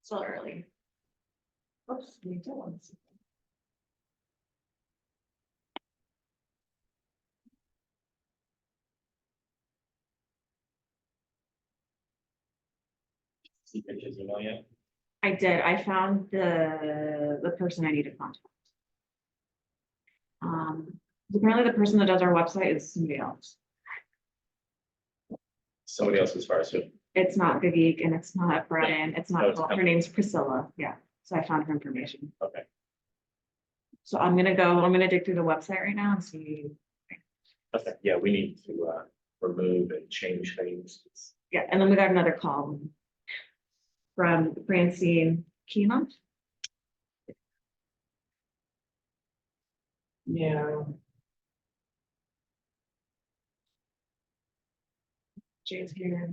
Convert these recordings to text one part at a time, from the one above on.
Still early. Oops, we don't want to see. See pictures email yet? I did. I found the person I need to contact. Apparently the person that does our website is somebody else. Somebody else as far as who? It's not Gagik and it's not Brian. It's Oh, not, it's a her company. name's Priscilla. Yeah. So I found her information. Okay. So I'm gonna dig through the website right now and see. Okay, yeah, we need to remove and change things. Yeah, and then we got another call from Francine Keenum. Yeah. Jay's here.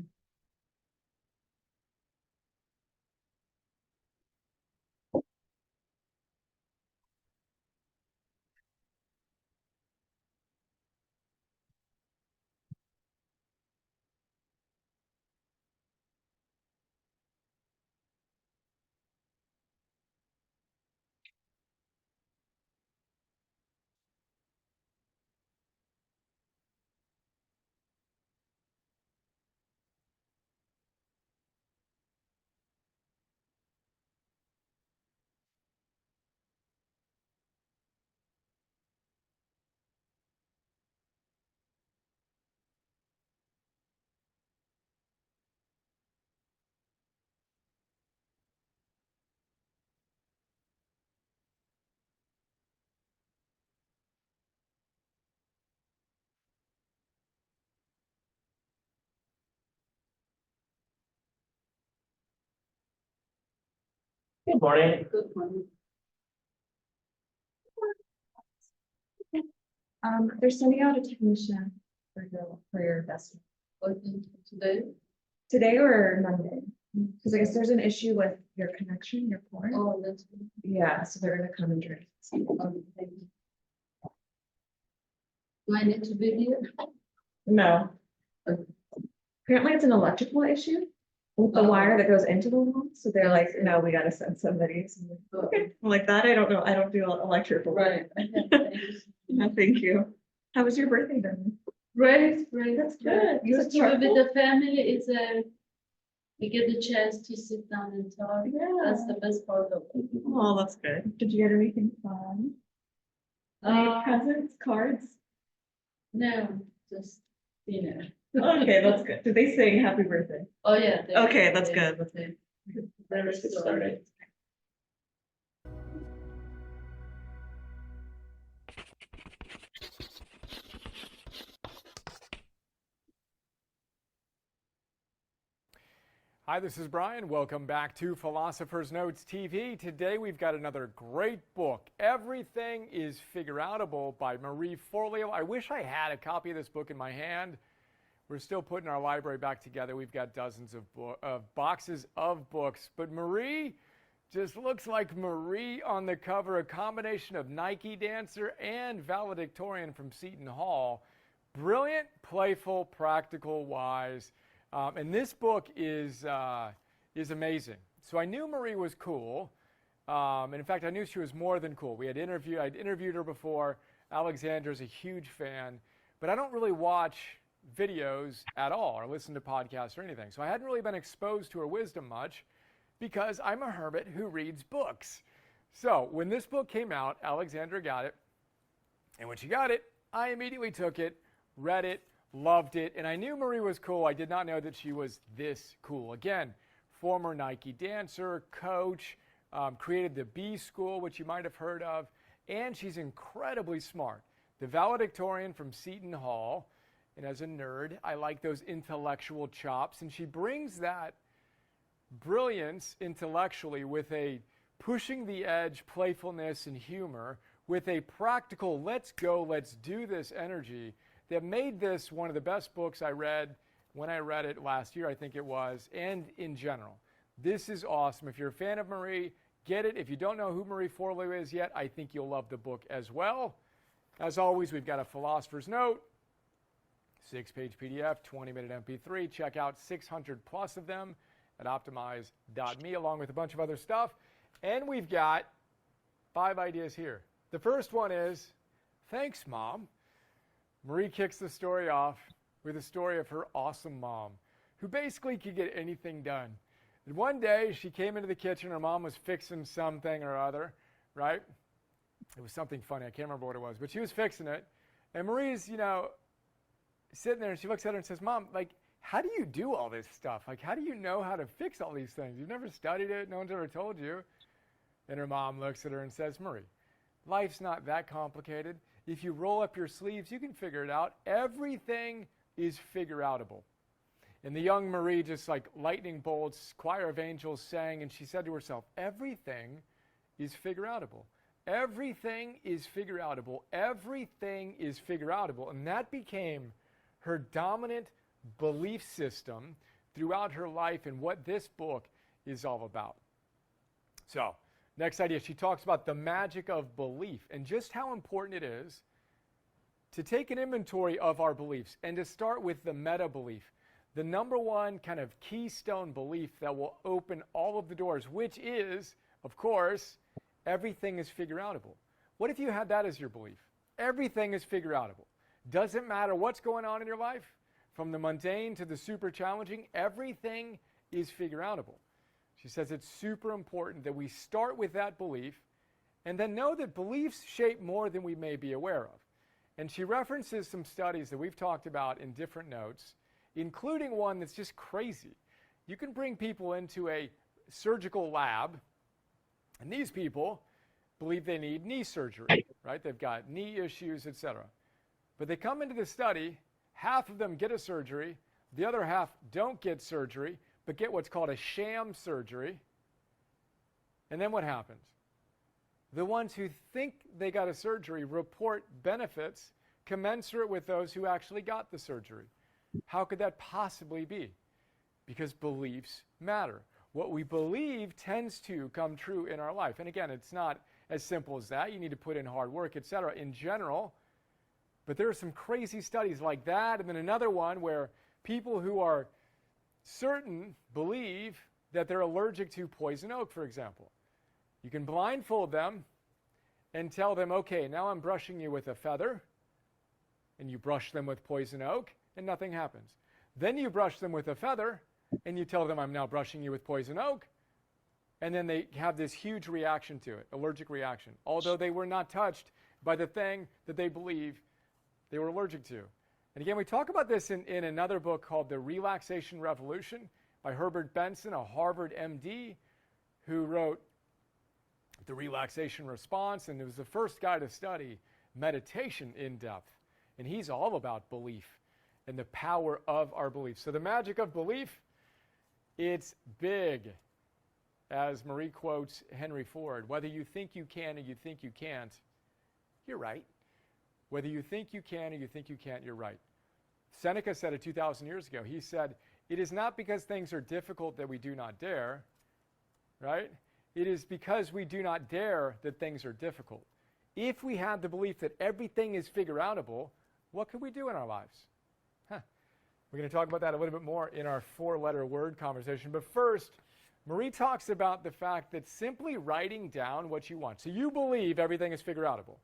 Good morning. Good one. They're sending out a technician for your investment Today? today or Monday. Because I guess there's an issue with your connection, your port. Oh, that's good. Yeah, so they're gonna come and direct. Thank you. Do I need to be here? No. Apparently it's an electrical issue with the Oh. wire that goes into the wall. So they're like, no, we gotta send somebody. So I'm like, okay, I'm like that. I don't know. I don't do electrical. Right. No, thank you. How was your birthday then? Great, great. That's good. You Just had to be charcoal? with the family is we get the chance to sit down and talk. Yeah. That's the best part of it. Oh, that's good. Did you get anything fun? Any Uh, presents, cards? No, just dinner. Okay, that's good. Did they sing happy birthday? Oh, yeah. Okay, that's good. That's good. Very good started. Hi, this is Brian. Welcome back to Philosopher's Notes TV. Today we've got another great book, Everything is Figureoutable by Marie Forleo. I wish I had a copy of this book in my hand. We're still putting our library back together. We've got dozens of boxes of books, but Marie just looks like Marie on the cover, a combination of Nike dancer and valedictorian from Seton Hall. Brilliant, playful, practical, wise. And this book is amazing. So I knew Marie was cool. And in fact, I knew she was more than cool. I'd interviewed her before. Alexandra's a huge fan. But I don't really watch videos at all or listen to podcasts or anything. So I hadn't really been exposed to her wisdom much because I'm a hermit who reads books. So when this book came out, Alexandra got it. And when she got it, I immediately took it, read it, loved it, and I knew Marie was cool. I did not know that she was this cool. Again, former Nike dancer, coach, created the B School, which you might have heard of, and she's incredibly smart. The valedictorian from Seton Hall, and as a nerd, I like those intellectual chops, and she brings that brilliance intellectually with a pushing the edge playfulness and humor, with a practical let's go, let's do this energy that made this one of the best books I read when I read it last year, I think it was, and in general. This is awesome. If you're a fan of Marie, get it. If you don't know who Marie Forleo is yet, I think you'll love the book as well. As always, we've got a philosopher's note, 6-page PDF, 20-minute MP3. Check out 600 plus of them at optimize.me, along with a bunch of other stuff. And we've got 5 ideas here. The first one is, thanks, Mom. Marie kicks the story off with a story of her awesome mom, who basically could get anything done. And one day, she came into the kitchen. Her mom was fixing something or other, right? It was something funny. I can't remember what it was, but she was fixing it. And Marie's, sitting there, and she looks at her and says, Mom, how do you do all this stuff? How do you know how to fix all these things? You've never studied it. No one's ever told you. And her mom looks at her and says, Marie, life's not that complicated. If you roll up your sleeves, you can figure it out. Everything is figure-outable. And the young Marie, just like lightning bolts, choir of angels sang, and she said to herself, everything is figure-outable. Everything is figure-outable. Everything is figure-outable. And that became her dominant belief system throughout her life and what this book is all about. So, next idea, she talks about the magic of belief and just how important it is to take an inventory of our beliefs and to start with the meta belief, the number one kind of keystone belief that will open all of the doors, which is, of course, everything is figure-outable. What if you had that as your belief? Everything is figure-outable. Doesn't matter what's going on in your life, from the mundane to the super challenging, everything is figure-outable. She says it's super important that we start with that belief and then know that beliefs shape more than we may be aware of. And she references some studies that we've talked about in different notes, including one that's just crazy. You can bring people into a surgical lab, and these people believe they need knee surgery, right? They've got knee issues, etc. But they come into the study, half of them get a surgery, the other half don't get surgery, but get what's called a sham surgery. And then what happens? The ones who think they got a surgery report benefits commensurate with those who actually got the surgery. How could that possibly be? Because beliefs matter. What we believe tends to come true in our life. And again, it's not as simple as that. You need to put in hard work, etc. in general. But there are some crazy studies like that. And then another one where people who are certain believe that they're allergic to poison oak, for example. You can blindfold them and tell them, okay, now I'm brushing you with a feather, and you brush them with poison oak, and nothing happens. Then you brush them with a feather, and you tell them, I'm now brushing you with poison oak, and then they have this huge reaction to it, allergic reaction, although they were not touched by the thing that they believe they were allergic to. And again, we talk about this in another book called The Relaxation Revolution by Herbert Benson, a Harvard MD, who wrote The Relaxation Response, and it was the first guy to study meditation in depth. And he's all about belief and the power of our beliefs. So the magic of belief, it's big. As Marie quotes Henry Ford, whether you think you can or you think you can't, you're right. Whether you think you can or you think you can't, you're right. Seneca said it 2,000 years ago. He said, it is not because things are difficult that we do not dare, right? It is because we do not dare that things are difficult. If we had the belief that everything is figure-outable, what could we do in our lives? We're going to talk about that a little bit more in our 4-letter word conversation. But first, Marie talks about the fact that simply writing down what you want. So you believe everything is figure-outable.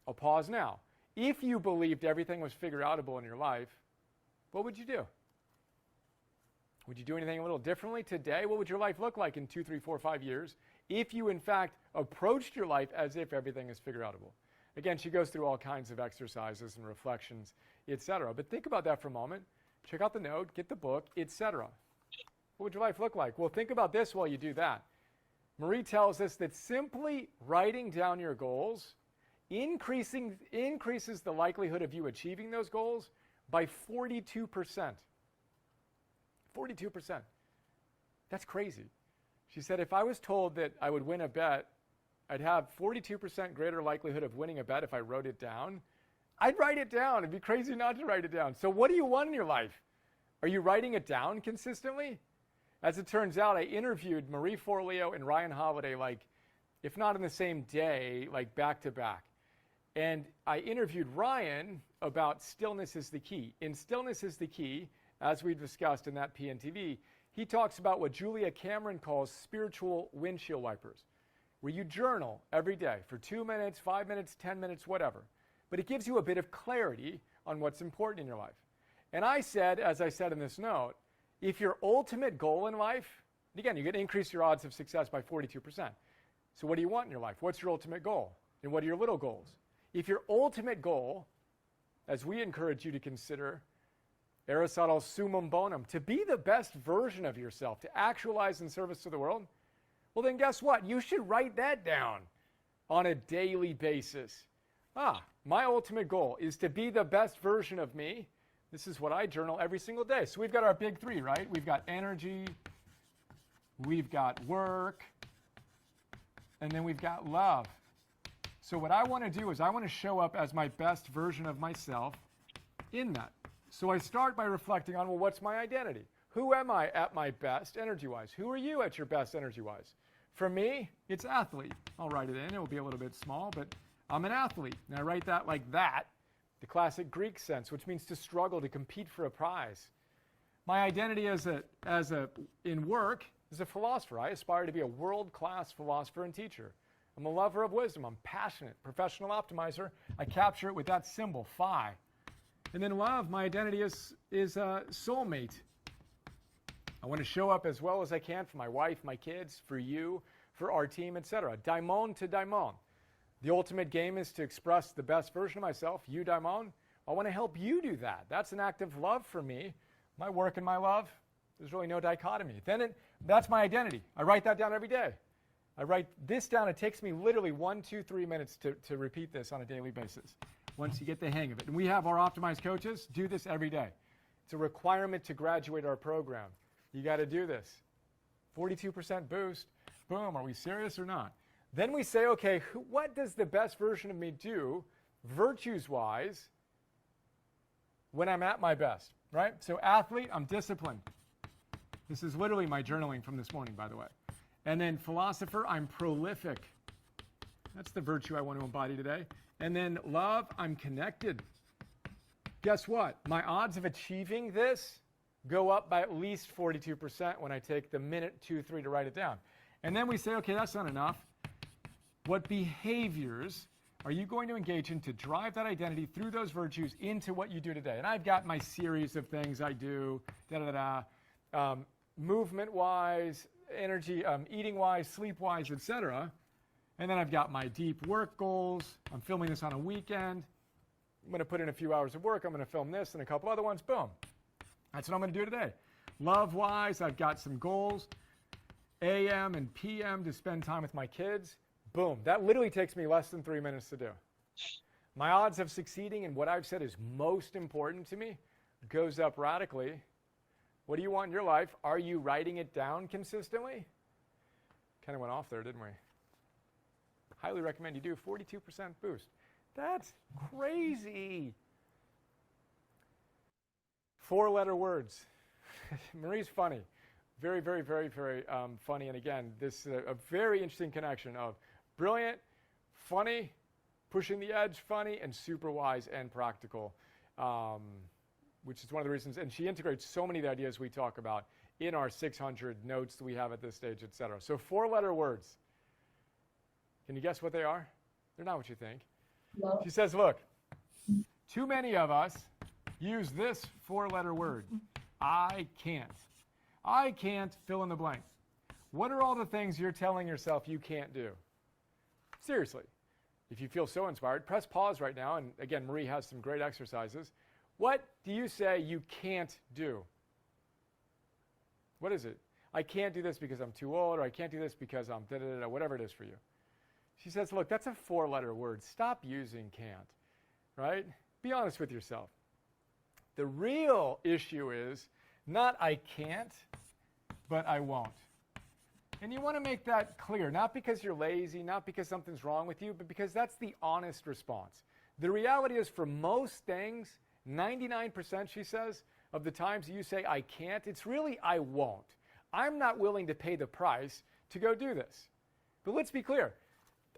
I'll pause now. If you believed everything was figure-outable in your life, what would you do? Would you do anything a little differently today? What would your life look like in 2, 3, 4, 5 years if you, in fact, approached your life as if everything is figure-outable? Again, she goes through all kinds of exercises and reflections, etc. But think about that for a moment. Check out the note, get the book, etc. What would your life look like? Well, think about this while you do that. Marie tells us that simply writing down your goals increases the likelihood of you achieving those goals by 42%. 42%. That's crazy. She said, if I was told that I would win a bet, I'd have 42% greater likelihood of winning a bet if I wrote it down. I'd write it down. It'd be crazy not to write it down. So what do you want in your life? Are you writing it down consistently? As it turns out, I interviewed Marie Forleo and Ryan Holiday, if not in the same day, back to back. And I interviewed Ryan about stillness is the key. In Stillness is the Key, as we discussed in that PNTV, he talks about what Julia Cameron calls spiritual windshield wipers, where you journal every day for 2 minutes, 5 minutes, 10 minutes, whatever. But it gives you a bit of clarity on what's important in your life. And I said, as I said in this note, if your ultimate goal in life, and again, you're going to increase your odds of success by 42%. So what do you want in your life? What's your ultimate goal? And what are your little goals? If your ultimate goal, as we encourage you to consider, Aristotle's summum bonum, to be the best version of yourself, to actualize in service to the world, well then guess what? You should write that down on a daily basis. My ultimate goal is to be the best version of me. This is what I journal every single day. So we've got our big three, right? We've got energy, we've got work, and then we've got love. So what I want to do is I want to show up as my best version of myself in that. So I start by reflecting on, well, what's my identity? Who am I at my best energy-wise? Who are you at your best energy-wise? For me, it's athlete. I'll write it in. It will be a little bit small, but I'm an athlete. And I write that like that, the classic Greek sense, which means to struggle, to compete for a prize. My identity in work is a philosopher. I aspire to be a world-class philosopher and teacher. I'm a lover of wisdom. I'm passionate, professional optimizer. I capture it with that symbol, phi. And then love, my identity is soulmate. I want to show up as well as I can for my wife, my kids, for you, for our team, etc. Daimon to daimon. The ultimate game is to express the best version of myself, you daimon. I want to help you do that. That's an act of love for me. My work and my love, there's really no dichotomy. That's my identity. I write that down every day. I write this down. It takes me literally 1, 2, 3 minutes to repeat this on a daily basis once you get the hang of it. And we have our optimized coaches do this every day. It's a requirement to graduate our program. You got to do this. 42% boost. Boom. Are we serious or not? Then we say, okay, what does the best version of me do, virtues-wise, when I'm at my best, right? So athlete, I'm disciplined. This is literally my journaling from this morning, by the way. And then philosopher, I'm prolific. That's the virtue I want to embody today. And then love, I'm connected. Guess what? My odds of achieving this go up by at least 42% when I take the minute, 2, 3 to write it down. And then we say, okay, that's not enough. What behaviors are you going to engage in to drive that identity through those virtues into what you do today? And I've got my series of things I do, movement-wise, energy, eating-wise, sleep-wise, etc. And then I've got my deep work goals. I'm filming this on a weekend. I'm going to put in a few hours of work. I'm going to film this and a couple other ones. Boom. That's what I'm going to do today. Love-wise, I've got some goals. AM and PM to spend time with my kids. Boom. That literally takes me less than 3 minutes to do. My odds of succeeding in what I've said is most important to me goes up radically. What do you want in your life? Are you writing it down consistently? Kind of went off there, didn't we? Highly recommend you do 42% boost. That's crazy. 4-letter words. Marie's funny. Very, very, very, very funny. And again, this is a very interesting connection of brilliant, funny, pushing the edge, funny, and super wise and practical, which is one of the reasons. And she integrates so many of the ideas we talk about in our 600 notes that we have at this stage, et cetera. So 4-letter words. Can you guess what they are? They're not what you think. No. She says, look, too many of us use this 4-letter word. I can't. I can't fill in the blank. What are all the things you're telling yourself you can't do? Seriously, if you feel so inspired, press pause right now. And again, Marie has some great exercises. What do you say you can't do? What is it? I can't do this because I'm too old, or I can't do this because I'm da-da-da-da, whatever it is for you. She says, look, that's a 4-letter word. Stop using can't, right? Be honest with yourself. The real issue is not I can't, but I won't. And you want to make that clear, not because you're lazy, not because something's wrong with you, but because that's the honest response. The reality is for most things, 99%, she says, of the times you say I can't, it's really I won't. I'm not willing to pay the price to go do this. But let's be clear.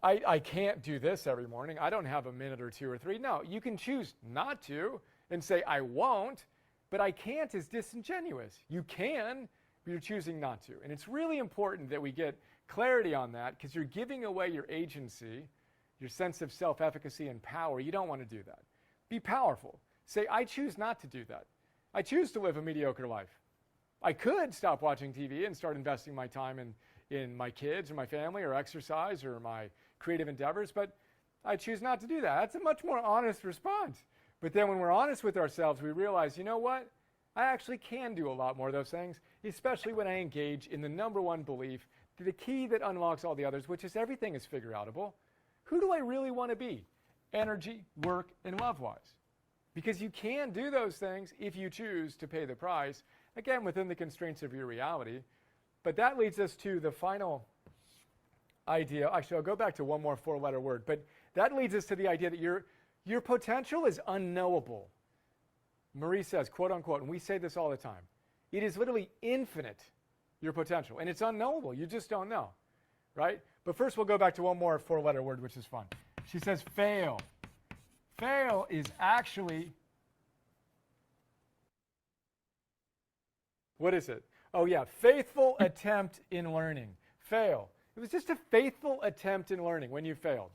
I can't do this every morning. I don't have a minute or two or three. No, you can choose not to and say, I won't, but I can't is disingenuous. You can, but you're choosing not to. And it's really important that we get clarity on that because you're giving away your agency, your sense of self-efficacy and power. You don't want to do that. Be powerful. Say, I choose not to do that. I choose to live a mediocre life. I could stop watching TV and start investing my time in my kids or my family or exercise or my creative endeavors, but I choose not to do that. That's a much more honest response. But then when we're honest with ourselves, we realize, you know what? I actually can do a lot more of those things, especially when I engage in the number one belief, the key that unlocks all the others, which is everything is figure-outable. Who do I really want to be? Energy, work, and love-wise. Because you can do those things if you choose to pay the price, again, within the constraints of your reality. But that leads us to the final idea. Actually, I'll go back to one more four-letter word. But that leads us to the idea that your potential is unknowable. Marie says, quote unquote, and we say this all the time, it is literally infinite, your potential. And it's unknowable. You just don't know, right? But first, we'll go back to one more four-letter word, which is fun. She says fail. Fail is actually, what is it? Oh yeah, faithful attempt in learning. Fail. It was just a faithful attempt in learning when you failed.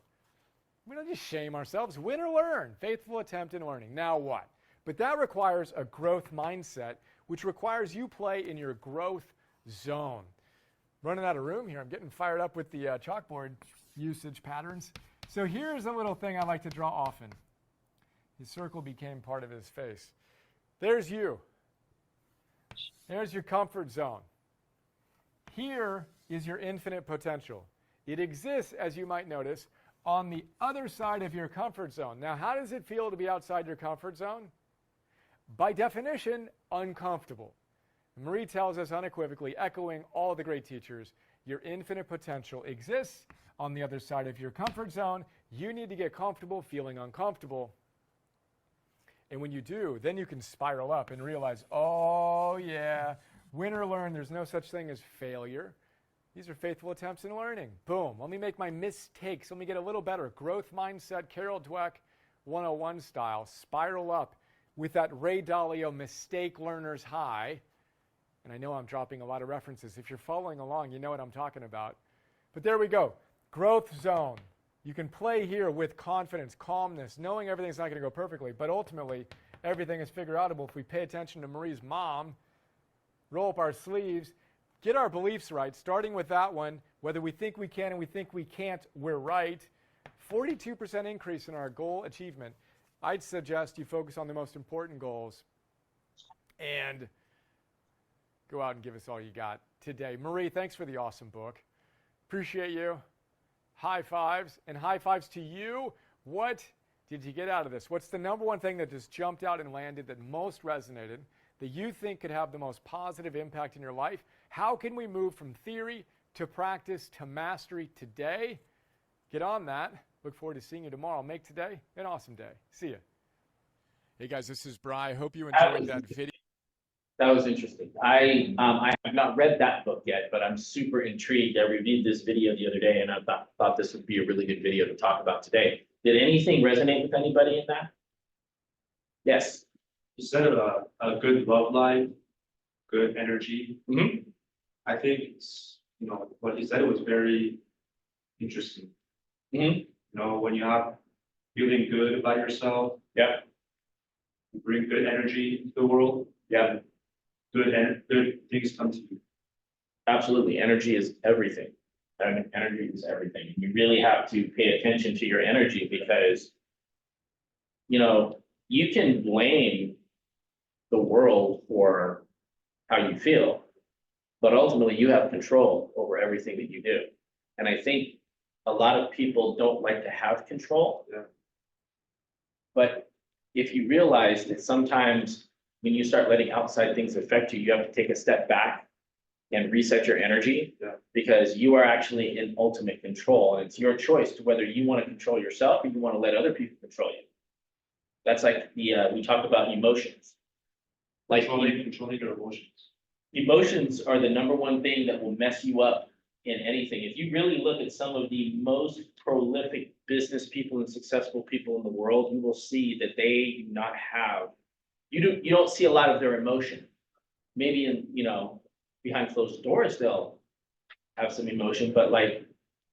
We don't just shame ourselves. Win or learn. Faithful attempt in learning. Now what? But that requires a growth mindset, which requires you play in your growth zone. Running out of room here. I'm getting fired up with the chalkboard usage patterns. So here's a little thing I like to draw often. His circle became part of his face. There's you. There's your comfort zone. Here is your infinite potential. It exists, as you might notice, on the other side of your comfort zone. Now, how does it feel to be outside your comfort zone? By definition, uncomfortable. Marie tells us unequivocally, echoing all the great teachers, your infinite potential exists on the other side of your comfort zone. You need to get comfortable feeling uncomfortable. And when you do, then you can spiral up and realize, oh yeah, win or learn, there's no such thing as failure. These are faithful attempts in learning. Boom, let me make my mistakes. Let me get a little better. Growth mindset, Carol Dweck 101 style. Spiral up with that Ray Dalio mistake learner's high. And I know I'm dropping a lot of references. If you're following along, you know what I'm talking about. But there we go. Growth zone. You can play here with confidence, calmness, knowing everything's not going to go perfectly, but ultimately everything is figure-outable if we pay attention to Marie's mom, roll up our sleeves, get our beliefs right, starting with that one, whether we think we can and we think we can't, we're right. 42% increase in our goal achievement. I'd suggest you focus on the most important goals and go out and give us all you got today. Marie, thanks for the awesome book. Appreciate you. High fives, and high fives to you. What did you get out of this? What's the number one thing that just jumped out and landed that most resonated, that you think could have the most positive impact in your life? How can we move from theory to practice to mastery today? Get on that. Look forward to seeing you tomorrow. Make today an awesome day. See you. Hey guys, this is Bri. I hope you enjoyed that video. That was interesting. I have not read that book yet, but I'm super intrigued. I reviewed this video the other day and I thought this would be a really good video to talk about today. Did anything resonate with anybody in that? Yes. You said a good love life, good energy. Mm-hmm. I think it's, what you said was very interesting. Mm-hmm. When you have feeling good about yourself, Yeah. you bring good energy into the world, Yeah. good things come to you. Absolutely. Energy is everything. I mean, energy is everything. You really have to pay attention to your energy because, you can blame the world for how you feel, but ultimately you have control over everything that you do. And I think a lot of people don't like to have control. Yeah. But if you realize that sometimes when you start letting outside things affect you, you have to take a step back and reset your energy. Yeah. Because you are actually in ultimate control. And it's your choice to whether you want to control yourself or you want to let other people control you. That's like we talk about emotions. Like Controlling your emotions. emotions are the number one thing that will mess you up in anything. If you really look at some of the most prolific business people and successful people in the world, you will see that they do not have, you don't see a lot of their emotion. Maybe in, behind closed doors, they'll have some emotion, but like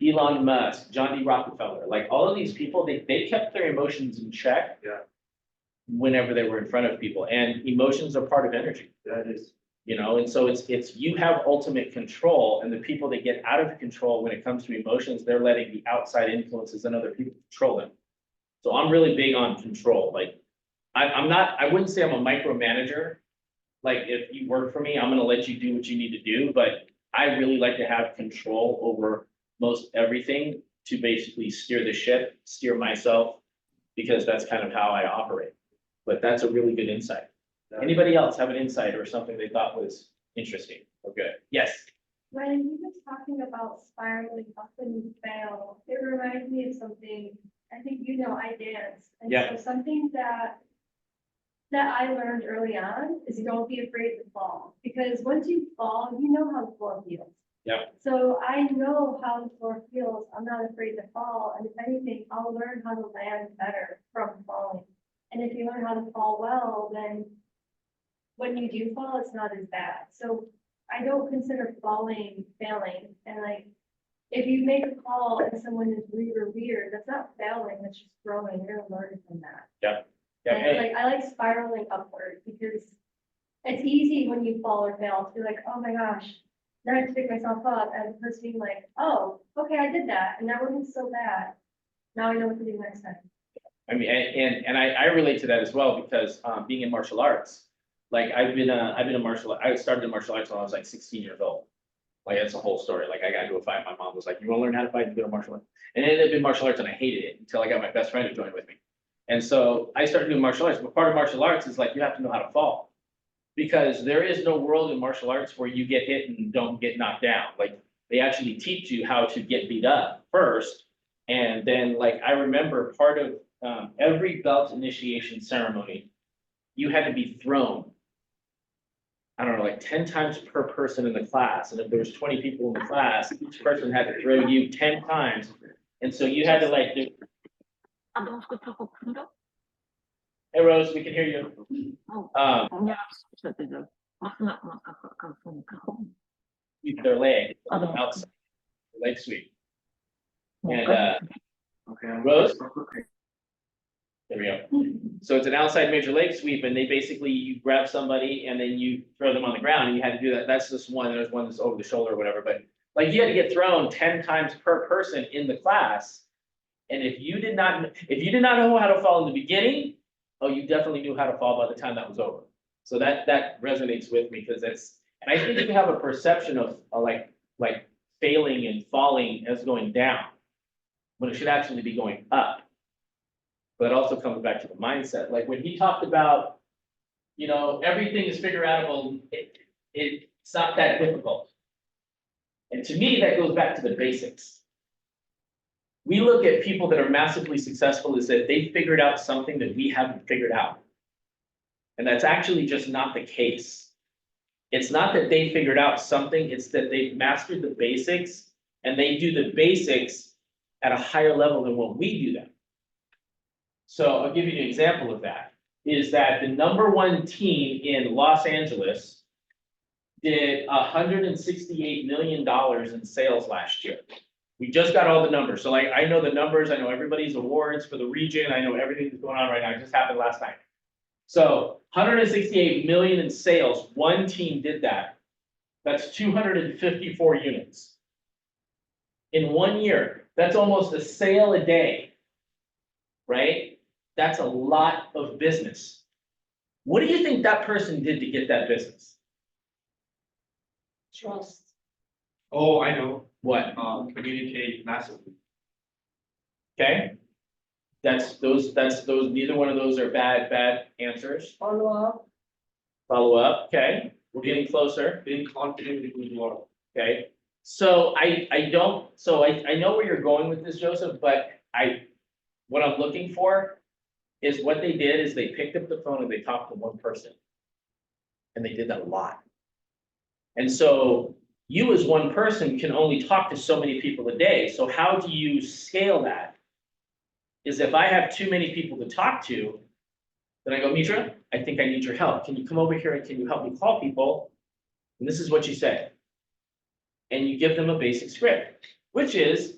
Elon Musk, John D. Rockefeller, like all of these people, they kept their emotions in check. Yeah. Whenever they were in front of people, and emotions are part of energy. That is, And so it's you have ultimate control, and the people that get out of control when it comes to emotions, they're letting the outside influences and other people control them. So I'm really big on control. Like I wouldn't say I'm a micromanager. Like if you work for me, I'm gonna let you do what you need to do, but I really like to have control over most everything to basically steer the ship, steer myself, because that's kind of how I operate. But that's a really good insight. Anybody else have an insight or something they thought was interesting or good? Yes. When you were talking about spiraling up and fail, it reminds me of something, I think I dance. And Yeah. so something that I learned early on is don't be afraid to fall. Because once you fall, you know how the floor feels. Yeah. So I know how the floor feels. I'm not afraid to fall. And if anything, I'll learn how to land better from falling. And if you learn how to fall well, then when you do fall, it's not as bad. So I don't consider falling failing. And like, if you make a call and someone is weird, that's not failing, that's just growing. You're gonna learn from that. Yeah. And it's Yeah. like, I like spiraling upward because it's easy when you fall or fail to be like, oh my gosh, now I have to pick myself up, as opposed to being like, oh, okay, I did that, and that wasn't so bad. Now I know what to do next time. I mean, and I relate to that as well because being in martial arts, like I started in martial arts when I was like 16 years old. Like that's a whole story. Like I got into a fight. My mom was like, "You want to learn how to fight? You go to martial arts." And it ended up in martial arts, and I hated it until I got my best friend to join with me. And so I started doing martial arts. But part of martial arts is like you have to know how to fall, because there is no world in martial arts where you get hit and don't get knocked down. Like they actually teach you how to get beat up first, and then like I remember part of every belt initiation ceremony, you had to be thrown. I don't know, like 10 times per person in the class. And if there was 20 people in the class, each person had to throw you 10 times. And so you had to like do. Hey Rose, we can hear you. Keep their leg outside, leg sweep. And Rose? There we go. So it's an outside major leg sweep, and they basically, you grab somebody and then you throw them on the ground, and you had to do that. That's just one, there's one that's over the shoulder or whatever, but like you had to get thrown 10 times per person in the class. And if you did not know how to fall in the beginning, oh, you definitely knew how to fall by the time that was over. So that resonates with me because and I think you have a perception of like failing and falling as going down, when it should actually be going up. But it also comes back to the mindset. Like when he talked about, everything is figure outable, it's not that difficult. And to me, that goes back to the basics. We look at people that are massively successful as if they figured out something that we haven't figured out. And that's actually just not the case. It's not that they figured out something, it's that they've mastered the basics and they do the basics at a higher level than what we do them. So I'll give you an example of that, is that the #1 team in Los Angeles did $168 million in sales last year. We just got all the numbers. So like, I know the numbers, I know everybody's awards for the region, I know everything that's going on right now. It just happened last night. So 168 million in sales, one team did that. That's 254 units. In 1 year, that's almost a sale a day, right? That's a lot of business. What do you think that person did to get that business? Trust. oh, I know, What? communicate massively. Okay? That's those, neither one of those are bad answers. Follow up. Follow up, okay? We're getting closer, Being confident in who you are. okay? So I know where you're going with this, Joseph, but what I'm looking for is what they did is they picked up the phone and they talked to one person. And they did that a lot. And so You as one person can only talk to so many people a day. So how do you scale that? Is if I have too many people to talk to, then I go, Mitra, I think I need your help. Can you come over here and can you help me call people? And this is what you say. And you give them a basic script, which is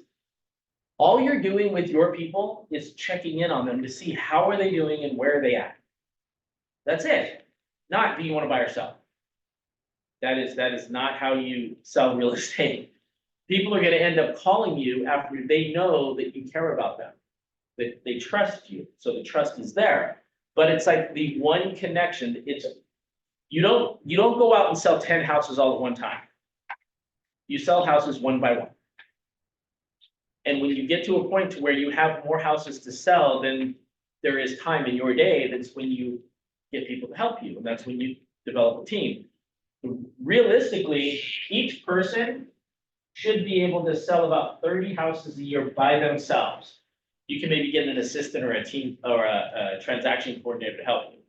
all you're doing with your people is checking in on them to see how are they doing and where are they at. That's it. Not do you want to buy or sell. That is not how you sell real estate. People are going to end up calling you after they know that you care about them, that they trust you. So the trust is there. But it's like the one connection. You don't go out and sell 10 houses all at one time. You sell houses one by one. And when you get to a point to where you have more houses to sell than there is time in your day, that's when you get people to help you. And that's when you develop a team. Realistically, each person should be able to sell about 30 houses a year by themselves. You can maybe get an assistant or a team or a transaction coordinator to help you.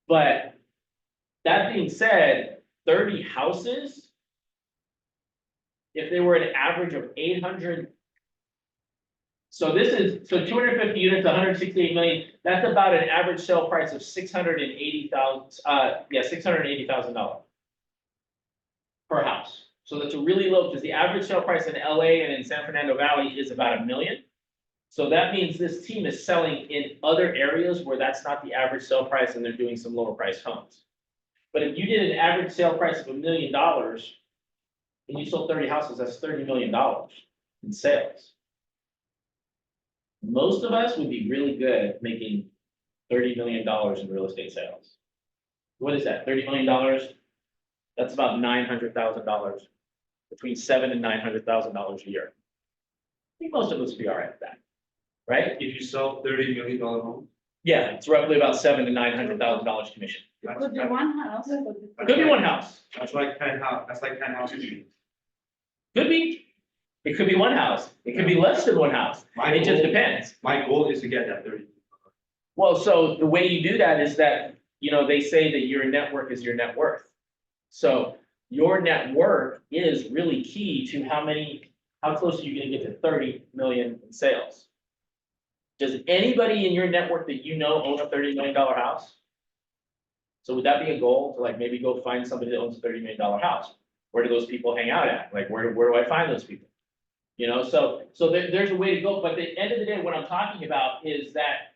But that being said, 30 houses, if they were an average of 800, so 250 units, 168 million, that's about an average sale price of $680,000, $680,000 per house. So that's a really low, because the average sale price in LA and in San Fernando Valley is about $1 million. So that means this team is selling in other areas where that's not the average sale price and they're doing some lower priced homes. But if you did an average sale price of $1 million and you sold 30 houses, that's $30 million in sales. Most of us would be really good at making $30 million in real estate sales. What is that? $30 million? That's about $900,000, between $700,000 and $900,000 a year. I think most of us would be all right with that, right? If you sell $30 million home. Yeah, it's roughly about $700,000 to $900,000 commission. That's Could be one house. Could be one house, That's like 10 houses. could be. It could be one house. It could be less than one house. It just depends. My goal is to get that 30. Well, so the way you do that is that, they say that your network is your net worth. So your net worth is really key to how close are you gonna get to 30 million in sales? Does anybody in your network that you know own a $30 million house? So would that be a goal to like maybe go find somebody that owns a $30 million house? Where do those people hang out at? Like, where do I find those people? So there's a way to go, but at the end of the day, what I'm talking about is that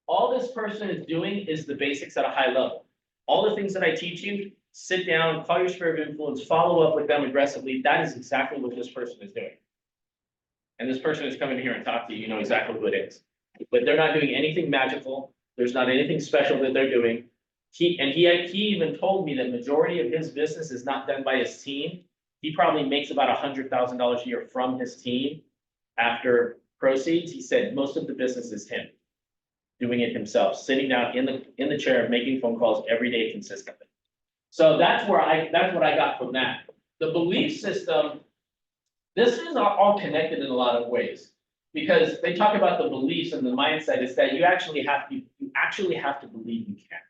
all this person is doing is the basics at a high level. All the things that I teach you, sit down, call your sphere of influence, follow up with them aggressively. That is exactly what this person is doing. And this person is coming here and talk to you, you know exactly who it is. But they're not doing anything magical. There's not anything special that they're doing. He even told me that majority of his business is not done by his team. He probably makes about $100,000 a year from his team after proceeds. He said most of the business is him doing it himself, sitting down in the chair, making phone calls every day consistently. So that's what I got from that. The belief system, this is all connected in a lot of ways, because they talk about the beliefs and the mindset is that you actually have to believe you can.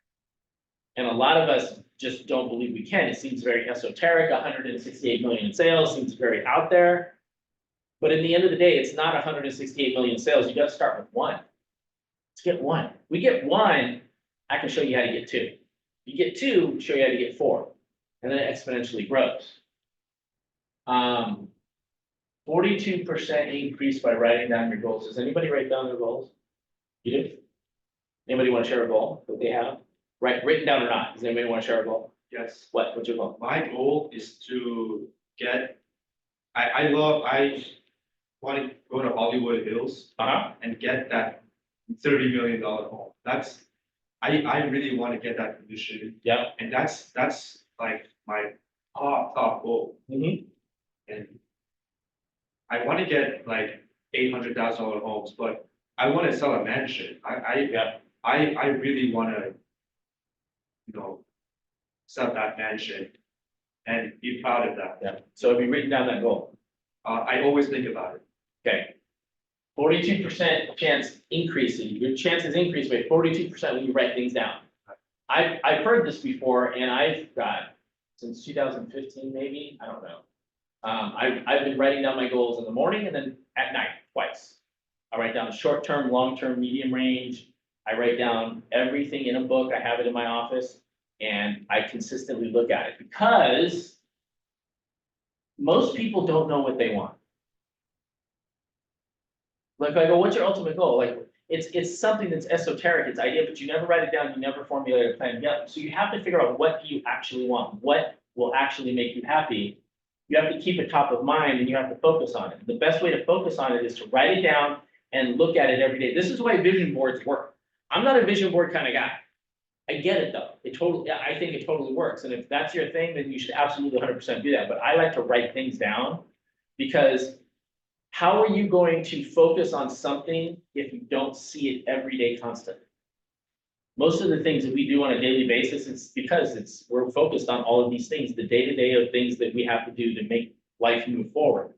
And a lot of us just don't believe we can. It seems very esoteric. 168 million in sales seems very out there. But in the end of the day, it's not 168 million in sales. You got to start with one. Let's get one. We get one, I can show you how to get two. You get two, show you how to get four. And then it exponentially grows. 42% increase by writing down your goals. Does anybody write down their goals? You do? Anybody want to share a goal that they have? Written down or not? Does anybody want to share a goal? Yes. What's your goal? My goal is to get, I want to go to Hollywood Hills and get that $30 million home. I really want to get that condition. Yeah. And that's like my top goal. Mm-hmm. And I want to get like $800,000 homes, but I want to sell a mansion. I really want to, sell that mansion and be proud of that. Yeah. So have you written down that goal? I always think about it. Okay. 42% chance increasing. Your chances increase by 42% when you write things down. I've heard this before, and I've got since 2015, maybe, I don't know. I've been writing down my goals in the morning and then at night, twice. I write down short-term, long-term, medium range. I write down everything in a book. I have it in my office and I consistently look at it because most people don't know what they want. Like I go, what's your ultimate goal? Like it's something that's esoteric, it's idea, but you never write it down, you never formulate a plan. Yeah, so you have to figure out what you actually want, what will actually make you happy. You have to keep it top of mind and you have to focus on it. The best way to focus on it is to write it down and look at it every day. This is why vision boards work. I'm not a vision board kind of guy. I get it though. I think it totally works. And if that's your thing, then you should absolutely 100% do that. But I like to write things down because how are you going to focus on something if you don't see it every day constantly? Most of the things that we do on a daily basis, it's because we're focused on all of these things, the day-to-day of things that we have to do to make life move forward.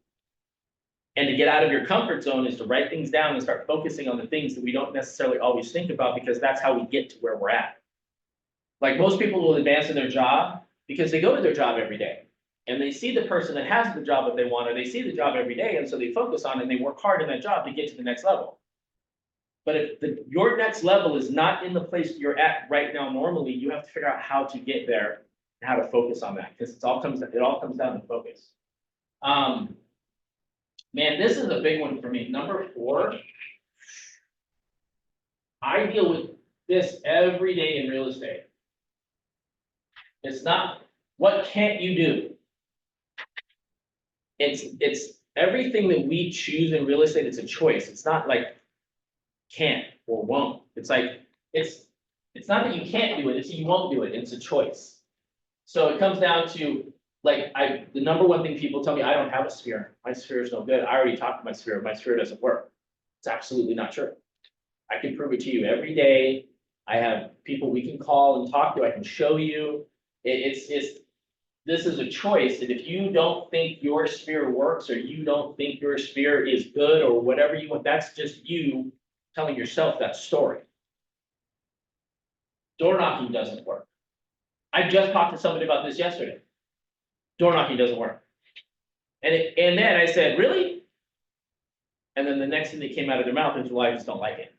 And to get out of your comfort zone is to write things down and start focusing on the things that we don't necessarily always think about because that's how we get to where we're at. Like most people will advance in their job because they go to their job every day. And they see the person that has the job that they want, or they see the job every day, and so they focus on it and they work hard in that job to get to the next level. But if your next level is not in the place you're at right now normally, you have to figure out how to get there and how to focus on that, because it all comes down to focus. Man, this is a big one for me. Number 4, I deal with this every day in real estate. It's not, what can't you do? It's everything that we choose in real estate, it's a choice. It's not like can't or won't. It's like, it's not that you can't do it, it's that you won't do it. It's a choice. So it comes down to, like, the number one thing people tell me, I don't have a sphere. My sphere is no good. I already talked to my sphere. My sphere doesn't work. It's absolutely not true. I can prove it to you every day. I have people we can call and talk to. I can show you. This is a choice. And if you don't think your sphere works, or you don't think your sphere is good, or whatever you want, that's just you telling yourself that story. Door knocking doesn't work. I just talked to somebody about this yesterday. Door knocking doesn't work. And then I said, really? And then the next thing that came out of their mouth is, well, I just don't like it.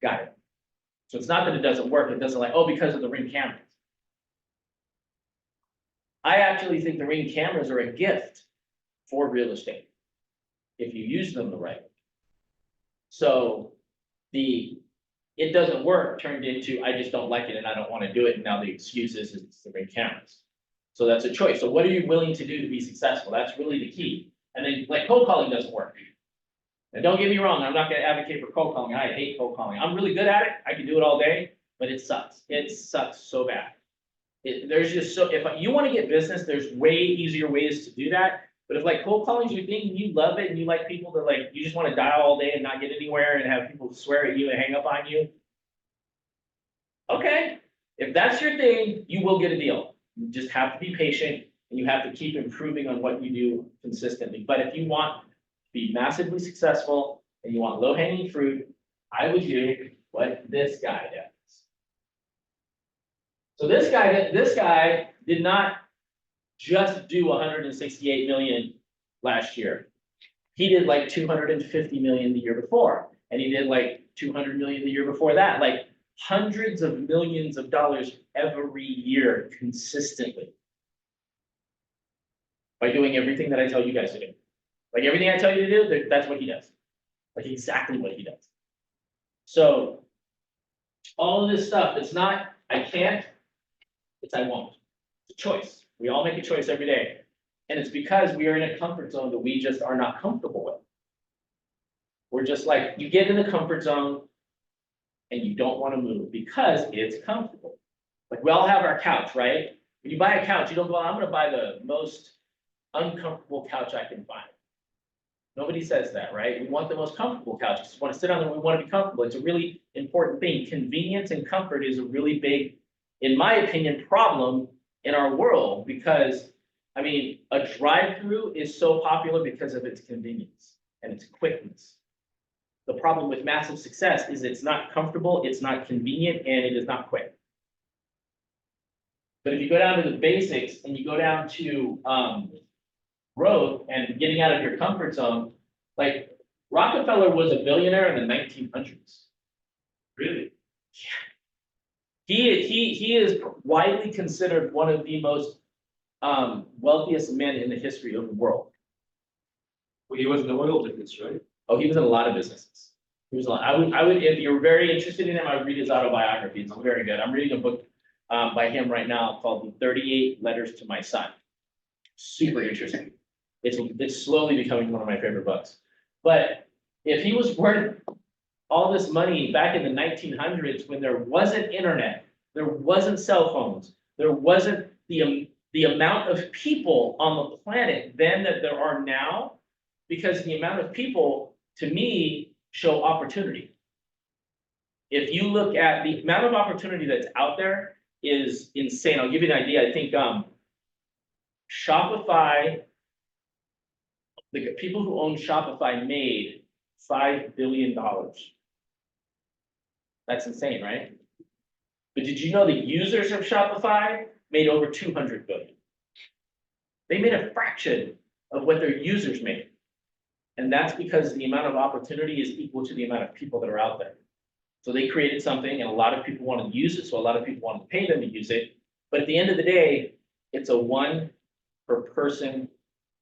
Got it. So it's not that it doesn't work. It doesn't like, oh, because of the Ring cameras. I actually think the Ring cameras are a gift for real estate if you use them the right way. So it doesn't work turned into, I just don't like it and I don't want to do it. And now the excuse is it's the Ring cameras. So that's a choice. So what are you willing to do to be successful? That's really the key. And then, like, cold calling doesn't work. And don't get me wrong, I'm not going to advocate for cold calling. I hate cold calling. I'm really good at it. I can do it all day, but it sucks. It sucks so bad. There's just if you want to get business, there's way easier ways to do that. But if like cold calling is your thing and you love it and you like people that like, you just want to dial all day and not get anywhere and have people swear at you and hang up on you. Okay, if that's your thing, you will get a deal. You just have to be patient and you have to keep improving on what you do consistently. But if you want to be massively successful and you want low-hanging fruit, I would do what this guy does. So this guy did not just do 168 million last year. He did like 250 million the year before, and he did like 200 million the year before that, like hundreds of millions of dollars every year consistently by doing everything that I tell you guys to do. Like everything I tell you to do, that's what he does. Like exactly what he does. So all of this stuff, it's not, I can't, it's I won't. It's a choice. We all make a choice every day. And it's because we are in a comfort zone that we just are not comfortable with. We're just like, you get in the comfort zone and you don't want to move because it's comfortable. Like we all have our couch, right? When you buy a couch, you don't go, I'm going to buy the most uncomfortable couch I can find. Nobody says that, right? We want the most comfortable couch. We just want to sit on them. We want to be comfortable. It's a really important thing. Convenience and comfort is a really big, in my opinion, problem in our world because, I mean, a drive-through is so popular because of its convenience and its quickness. The problem with massive success is it's not comfortable, it's not convenient, and it is not quick. But if you go down to the basics and you go down to growth and getting out of your comfort zone. Like Rockefeller was a billionaire in the 1900s. Really? He is widely considered one of the most wealthiest men in the history of the world. Well, he was in the oil business, right? Oh, he was in a lot of businesses. He was a lot. I would, if you're very interested in him, I would read his autobiography. It's very good. I'm reading a book by him right now called The 38 Letters to My Son. Super interesting. It's slowly becoming one of my favorite books. But if he was worth all this money back in the 1900s, when there wasn't internet, there wasn't cell phones, there wasn't the amount of people on the planet then that there are now, because the amount of people, to me, show opportunity. If you look at the amount of opportunity that's out there is insane. I'll give you an idea. I think Shopify, the people who own Shopify made $5 billion. That's insane, right? But did you know the users of Shopify made over 200 billion? They made a fraction of what their users made. And that's because the amount of opportunity is equal to the amount of people that are out there. So they created something and a lot of people wanted to use it, so a lot of people wanted to pay them to use it. But at the end of the day, it's a one per person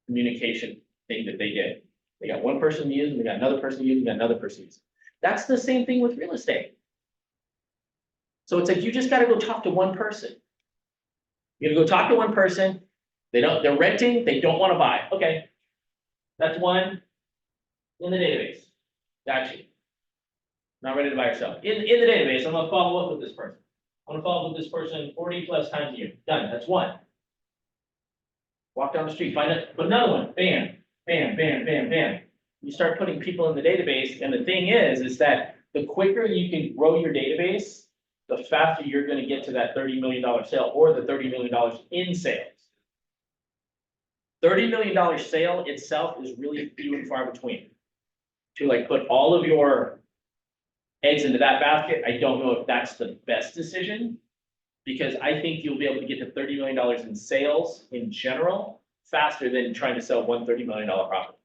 communication thing that they did. They got one person using, they got another person using, they got another person using. That's the same thing with real estate. So it's like you just gotta go talk to one person. You gotta go talk to one person, they're renting, they don't wanna buy, okay. That's one in the database, got you. Not ready to buy yourself. In the database, I'm gonna follow up with this person. I'm gonna follow up with this person 40 plus times a year, done, that's one. Walk down the street, find it, put another one, bam, bam, bam, bam, bam. You start putting people in the database, and the thing is that the quicker you can grow your database, the faster you're gonna get to that $30 million sale or the $30 million in sales. $30 million sale itself is really few and far between. To like put all of your eggs into that basket, I don't know if that's the best decision. Because I think you'll be able to get to $30 million in sales in general faster than trying to sell one $30 million property.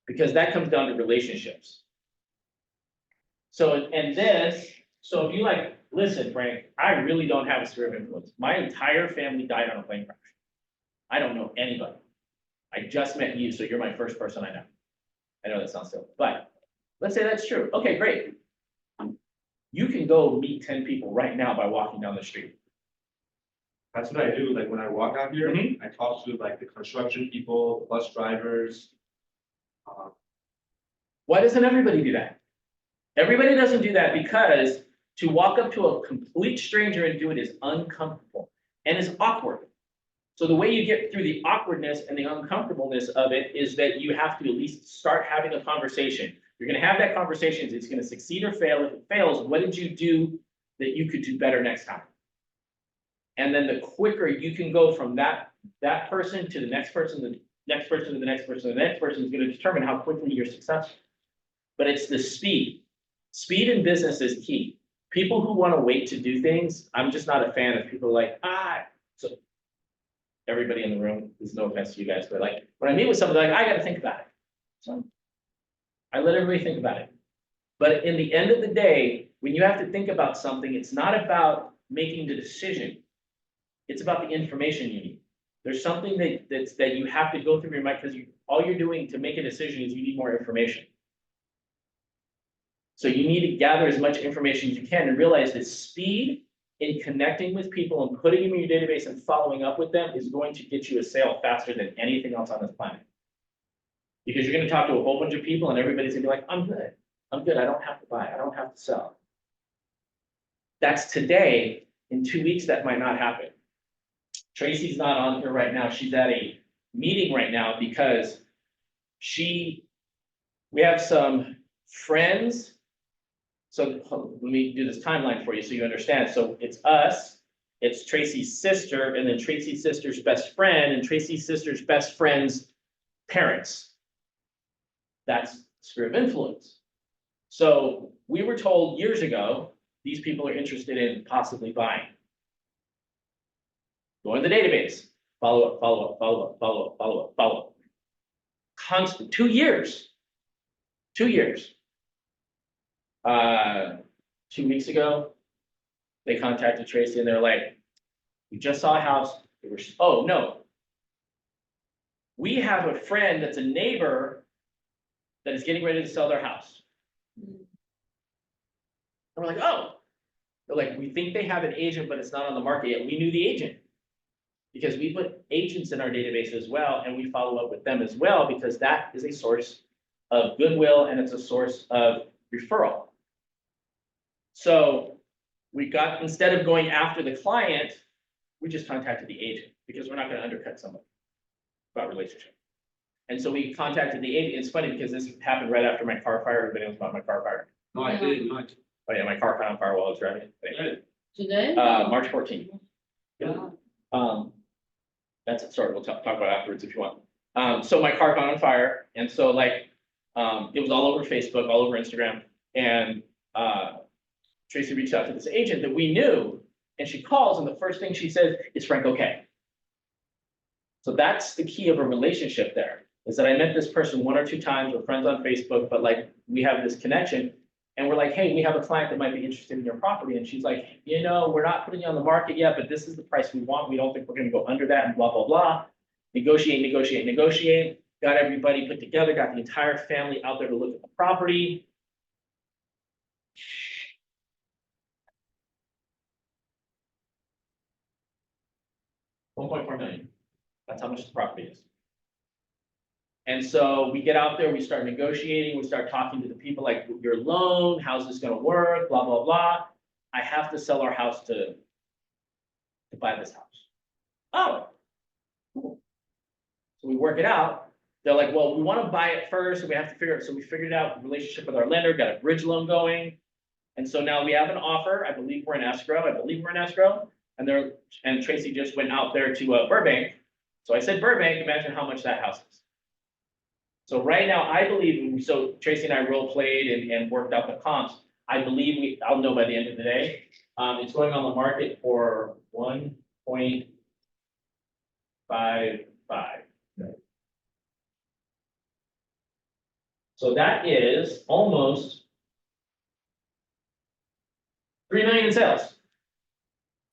Because that comes down to relationships. So, so if you like, listen, Frank, I really don't have a sphere of influence. My entire family died on a plane crash. I don't know anybody. I just met you, so you're my first person I know. I know that sounds silly, but let's say that's true. Okay, great. You can go meet 10 people right now by walking down the street. That's what I do, like when I walk out here, Mhm. I talk to like the construction people, the bus drivers. Why doesn't everybody do that? Everybody doesn't do that because to walk up to a complete stranger and do it is uncomfortable and is awkward. So the way you get through the awkwardness and the uncomfortableness of it is that you have to at least start having a conversation. You're gonna have that conversation, it's gonna succeed or fail. If it fails, what did you do that you could do better next time? And then the quicker you can go from that person to the next person, the next person to the next person, the next person is gonna determine how quickly you're successful. But it's the speed. Speed in business is key. People who wanna wait to do things, I'm just not a fan of people like, so everybody in the room, there's no offense to you guys, but like, when I meet with somebody, like, I gotta think about it. So I let everybody think about it. But in the end of the day, when you have to think about something, it's not about making the decision. It's about the information you need. There's something that you have to go through your mind because all you're doing to make a decision is you need more information. So you need to gather as much information as you can and realize that speed in connecting with people and putting them in your database and following up with them is going to get you a sale faster than anything else on this planet. Because you're gonna talk to a whole bunch of people and everybody's gonna be like, I'm good, I don't have to buy, I don't have to sell. That's today. In 2 weeks, that might not happen. Tracy's not on here right now, she's at a meeting right now because we have some friends. So let me do this timeline for you so you understand. So it's us, it's Tracy's sister, and then Tracy's sister's best friend, and Tracy's sister's best friend's parents. That's sphere of influence. So we were told years ago, these people are interested in possibly buying. Go in the database. follow up, follow up, follow up, follow up, follow up, follow up. Constant, 2 years. 2 years. 2 weeks ago, they contacted Tracy and they're like, we just saw a house. Oh, no. We have a friend that's a neighbor that is getting ready to sell their house. And we're like, oh. They're like, we think they have an agent, but it's not on the market yet. We knew the agent. Because we put agents in our database as well, and we follow up with them as well, because that is a source of goodwill and it's a source of referral. So we got, instead of going after the client, we just contacted the agent, because we're not gonna undercut somebody about relationship. And so we contacted the agent. It's funny because this happened right after my car fire. Everybody knows about my car fire. No, I didn't, no. Oh yeah, my car caught on fire while I was driving. Today? March 14th. Wow. That's it, sorry, we'll talk about it afterwards if you want. So my car caught on fire, and so like, it was all over Facebook, all over Instagram, and, Tracy reached out to this agent that we knew, and she calls, and the first thing she says, is Frank okay? So that's the key of a relationship there, is that I met this person 1 or 2 times, we're friends on Facebook, but like, we have this connection. And we're like, hey, we have a client that might be interested in your property. And she's like, you know, we're not putting you on the market yet, but this is the price we want. We don't think we're gonna go under that and blah, blah, blah. Negotiate, negotiate, negotiate. Got everybody put together, got the entire family out there to look at the property. $1.4 million. That's how much the property is. And so we get out there, we start negotiating, we start talking to the people like, your loan, how's this gonna work, blah, blah, blah. I have to sell our house to buy this house. Oh, cool. So we work it out. They're like, well, we wanna buy it first, and we have to figure it. So we figured out the relationship with our lender, got a bridge loan going. And so now we have an offer. I believe we're in escrow. And Tracy just went out there to Burbank. So I said, Burbank, imagine how much that house is. So right now, I believe, so Tracy and I role played and worked out the comps. I believe I'll know by the end of the day. It's going on the market for 1.55. So that is almost 3 million in sales.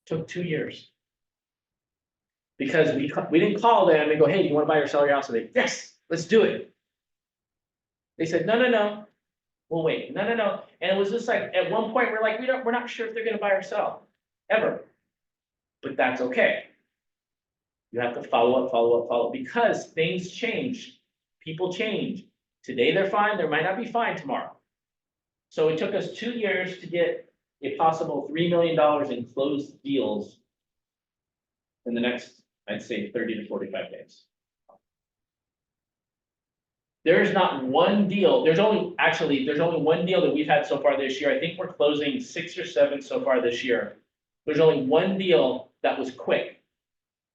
Took 2 years. Because we didn't call them and go, hey, do you want to buy or sell your house? And they, yes, let's do it. They said, no, no, no, we'll wait, no, no, no. And it was just like, at one point, we're like, we're not sure if they're gonna buy or sell, ever. But that's okay. You have to follow up, follow up, follow up, because things change, people change. Today they're fine, they might not be fine tomorrow. So it took us 2 years to get a possible $3 million in closed deals in the next, I'd say, 30 to 45 days. There's not one deal, there's only one deal that we've had so far this year. I think we're closing 6 or 7 so far this year. There's only one deal that was quick.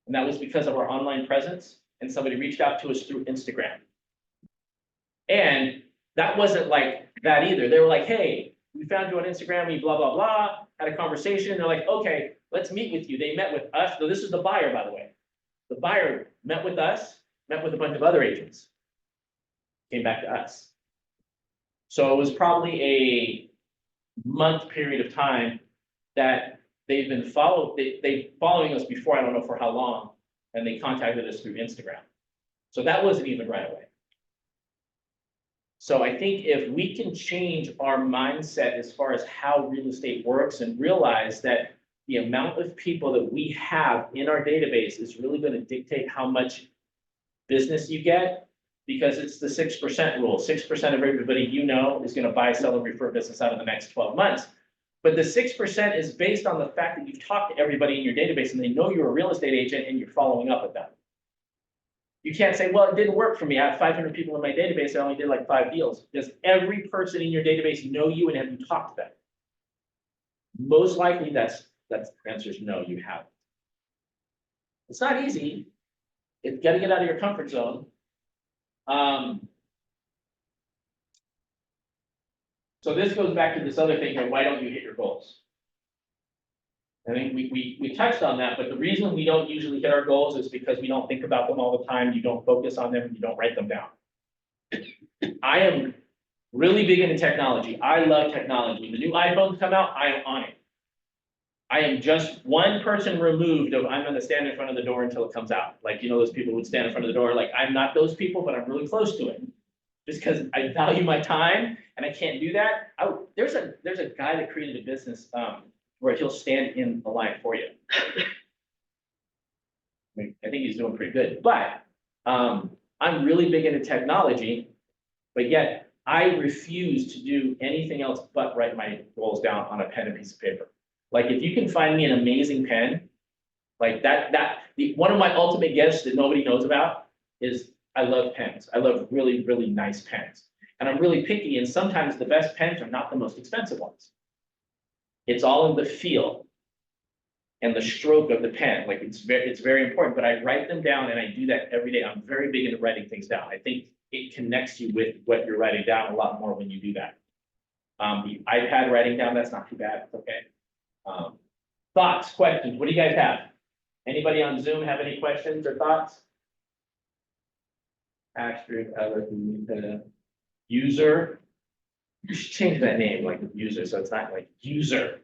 And that was because of our online presence, and somebody reached out to us through Instagram. And that wasn't like that either. They were like, hey, we found you on Instagram, we blah, blah, blah, had a conversation. They're like, okay, let's meet with you. They met with us. So this is the buyer, by the way. The buyer met with us, met with a bunch of other agents. Came back to us. So it was probably a month period of time that they've been following us before, I don't know for how long, and they contacted us through Instagram. So that wasn't even right away. So I think if we can change our mindset as far as how real estate works and realize that the amount of people that we have in our database is really going to dictate how much business you get. Because it's the 6% rule. 6% of everybody you know is going to buy, sell, and refer business out in the next 12 months. But the 6% is based on the fact that you've talked to everybody in your database and they know you're a real estate agent and you're following up with them. You can't say, well, it didn't work for me. I have 500 people in my database. I only did like 5 deals. Does every person in your database know you and have you talked to them? Most likely that's the answer is no, you haven't. It's not easy. It's got to get out of your comfort zone. So this goes back to this other thing here, why don't you hit your goals? I think we touched on that, but the reason we don't usually hit our goals is because we don't think about them all the time, you don't focus on them, you don't write them down. I am really big into technology, I love technology, when the new iPhones come out, I am on it. I am just one person removed of, I'm gonna stand in front of the door until it comes out, like, you know, those people would stand in front of the door, like, I'm not those people, but I'm really close to it. Just because I value my time and I can't do that, there's a guy that created a business, where he'll stand in the line for you. I mean, I think he's doing pretty good, but, I'm really big into technology, but yet I refuse to do anything else but write my goals down on a pen and piece of paper. Like, if you can find me an amazing pen, like one of my ultimate gifts that nobody knows about is I love pens. I love really, really nice pens. And I'm really picky, and sometimes the best pens are not the most expensive ones. It's all in the feel and the stroke of the pen. Like, it's very important, but I write them down, and I do that every day. I'm very big into writing things down. I think it connects you with what you're writing down a lot more when you do that. The iPad writing down, that's not too bad, it's okay. Thoughts, questions, what do you guys have? Anybody on Zoom have any questions or thoughts? Asterisk, user. You should change that name, like user, so it's not like user.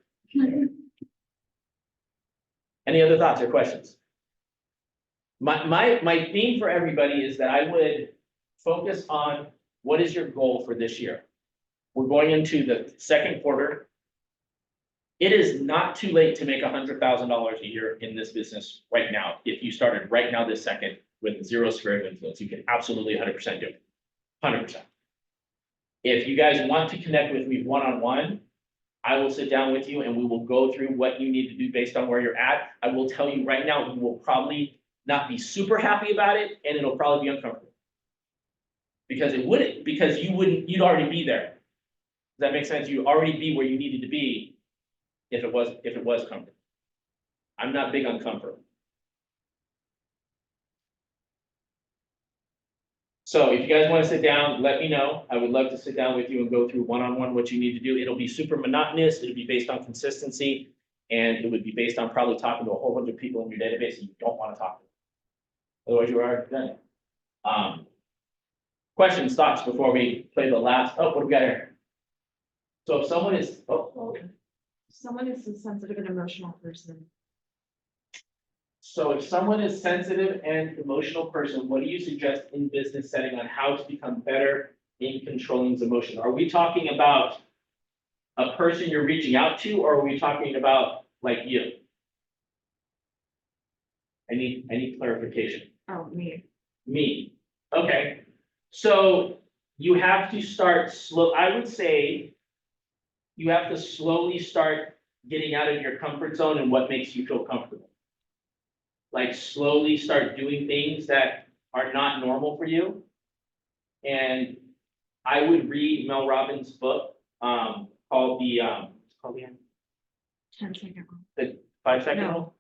Any other thoughts or questions? My theme for everybody is that I would focus on what is your goal for this year. We're going into the second quarter. It is not too late to make $100,000 a year in this business right now. If you started right now this second with 0 sphere of influence, you can absolutely 100% do it. 100%. If you guys want to connect with me one-on-one, I will sit down with you and we will go through what you need to do based on where you're at. I will tell you right now, you will probably not be super happy about it, and it'll probably be uncomfortable. Because you'd already be there. Does that make sense? You'd already be where you needed to be if it was comfortable. I'm not big on comfort. So if you guys want to sit down, let me know. I would love to sit down with you and go through one-on-one what you need to do. It'll be super monotonous. It'll be based on consistency, and it would be based on probably talking to a whole bunch of people in your database that you don't want to talk to. Otherwise, you are done. Questions, thoughts before we play the last? Oh, what do we got here? So if someone is, Someone is a sensitive and emotional person. So if someone is sensitive and emotional person, what do you suggest in business setting on how to become better in controlling his emotions? Are we talking about a person you're reaching out to, or are we talking about like you? I need clarification. Oh, me. Me. Okay. So you have to start slow. I would say you have to slowly start getting out of your comfort zone and what makes you feel comfortable. Like, slowly start doing things that are not normal for you. And I would read Mel Robbins' book, called the, 10-second rule. the 5-second No. rule?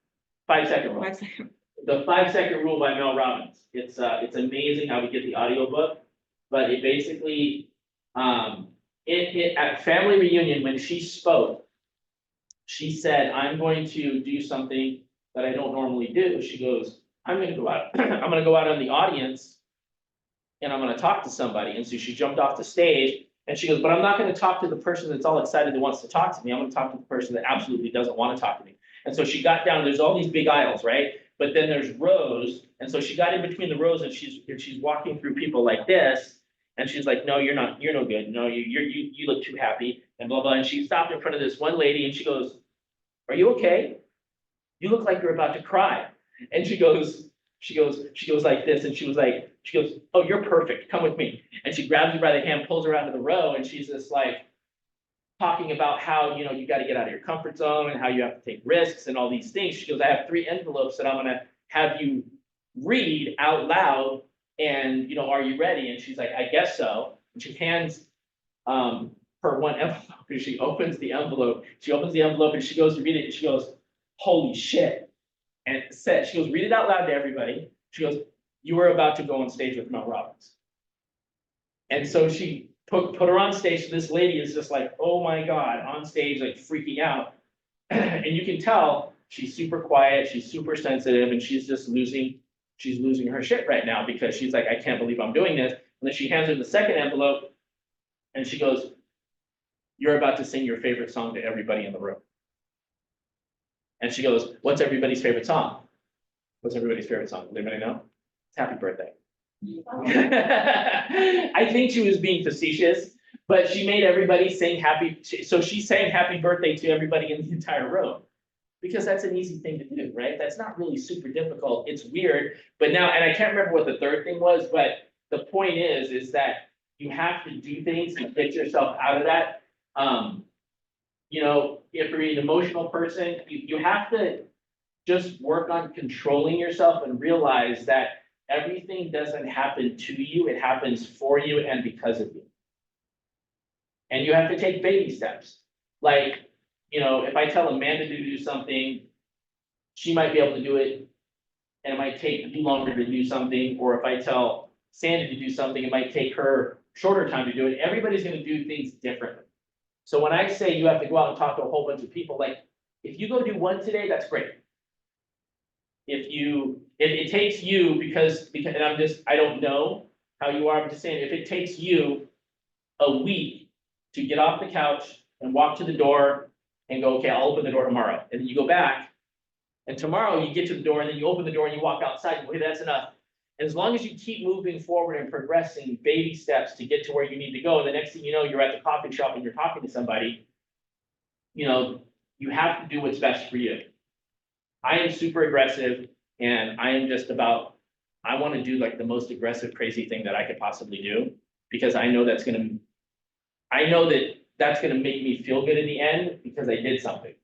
5-second rule. 5 seconds. The 5-second rule by Mel Robbins. It's amazing how we get the audiobook, but it basically, at family reunion, when she spoke, she said, I'm going to do something that I don't normally do. She goes, I'm gonna go out, I'm gonna go out in the audience and I'm gonna talk to somebody. And so she jumped off the stage and she goes, but I'm not gonna talk to the person that's all excited that wants to talk to me. I'm gonna talk to the person that absolutely doesn't want to talk to me. And so she got down, there's all these big aisles, right? But then there's rows. And so she got in between the rows and she's walking through people like this. And she's like, no, you're no good. No, you look too happy and blah, blah. And she stopped in front of this one lady and she goes, are you okay? You look like you're about to cry. And she goes like this. And she goes, oh, you're perfect. Come with me. And she grabs her by the hand, pulls her out of the row. And she's just like talking about how, you got to get out of your comfort zone and how you have to take risks and all these things. She goes, I have 3 envelopes that I'm going to have you read out loud. And, are you ready? And she's like, I guess so. And she hands her one envelope and she opens the envelope. She opens the envelope and she goes to read it. And she goes, holy shit. And she goes, read it out loud to everybody. She goes, you were about to go on stage with Mel Robbins. And so she put her on stage. This lady is just like, oh my God, on stage, like freaking out. And you can tell she's super quiet, she's super sensitive, and she's losing her shit right now because she's like, I can't believe I'm doing this. And then she hands her the second envelope and she goes, you're about to sing your favorite song to everybody in the room. And she goes, what's everybody's favorite song? What's everybody's favorite song? Does anybody know? It's Happy Birthday. I think she was being facetious, but she made everybody sing so she sang happy birthday to everybody in the entire room. Because that's an easy thing to do, right? That's not really super difficult. It's weird, but now, and I can't remember what the third thing was, but the point is that you have to do things to get yourself out of that. You know, if you're an emotional person, you have to just work on controlling yourself and realize that everything doesn't happen to you, it happens for you and because of you. And you have to take baby steps. Like, you know, if I tell Amanda to do something, she might be able to do it, and it might take you longer to do something. Or if I tell Sandy to do something, it might take her shorter time to do it. Everybody's gonna do things differently. So when I say you have to go out and talk to a whole bunch of people, like, if you go do one today, that's great. If it takes you, because, and I don't know how you are, I'm just saying, if it takes you a week to get off the couch and walk to the door and go, okay, I'll open the door tomorrow. And then you go back, and tomorrow you get to the door, and then you open the door and you walk outside, and okay, that's enough. And as long as you keep moving forward and progressing baby steps to get to where you need to go, and the next thing you know, you're at the coffee shop and you're talking to somebody, you know, you have to do what's best for you. I am super aggressive, and I am just about, I want to do like the most aggressive, crazy thing that I could possibly do, because I know that's gonna make me feel good in the end because I did something.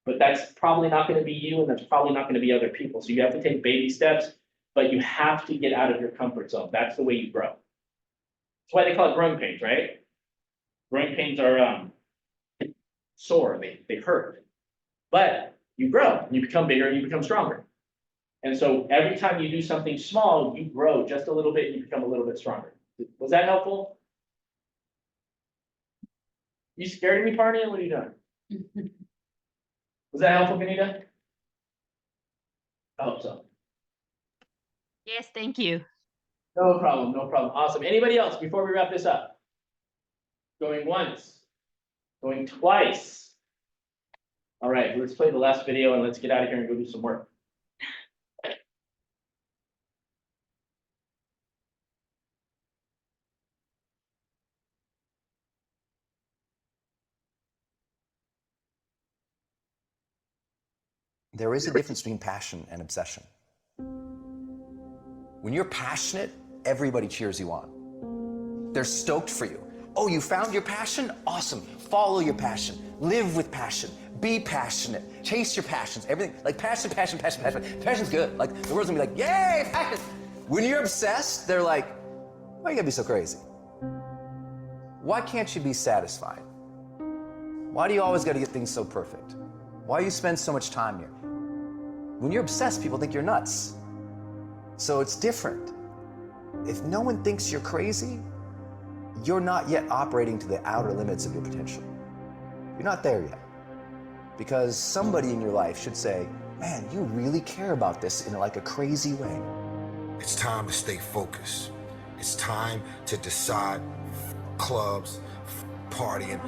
But that's probably not gonna be you, and that's probably not gonna be other people. So you have to take baby steps, but you have to get out of your comfort zone. That's the way you grow. That's why they call it growing pains, right? Growing pains are sore, they hurt. But you grow, you become bigger, and you become stronger. And so every time you do something small, you grow just a little bit, and you become a little bit stronger. Was that helpful? You scared of me, Parnia? What are you doing? Was that helpful, Benita? I hope so. Yes, thank you. No problem, no problem. Awesome. Anybody else before we wrap this up? Going once, going twice. All right, let's play the last video and let's get out of here and go do some work. There is a difference between passion and obsession. When you're passionate, everybody cheers you on. They're stoked for you. Oh, you found your passion? Awesome. Follow your passion. Live with passion. Be passionate. Chase your passions. Everything, like passion. Passion's good. Like, the world's gonna be like, yay, passion. When you're obsessed, they're like, why you gotta be so crazy? Why can't you be satisfied? Why do you always gotta get things so perfect? Why do you spend so much time here? When you're obsessed, people think you're nuts. So it's different. If no one thinks you're crazy, you're not yet operating to the outer limits of your potential. You're not there yet. Because somebody in your life should say, man, you really care about this in like a crazy way. It's time to stay focused. It's time to decide clubs, partying,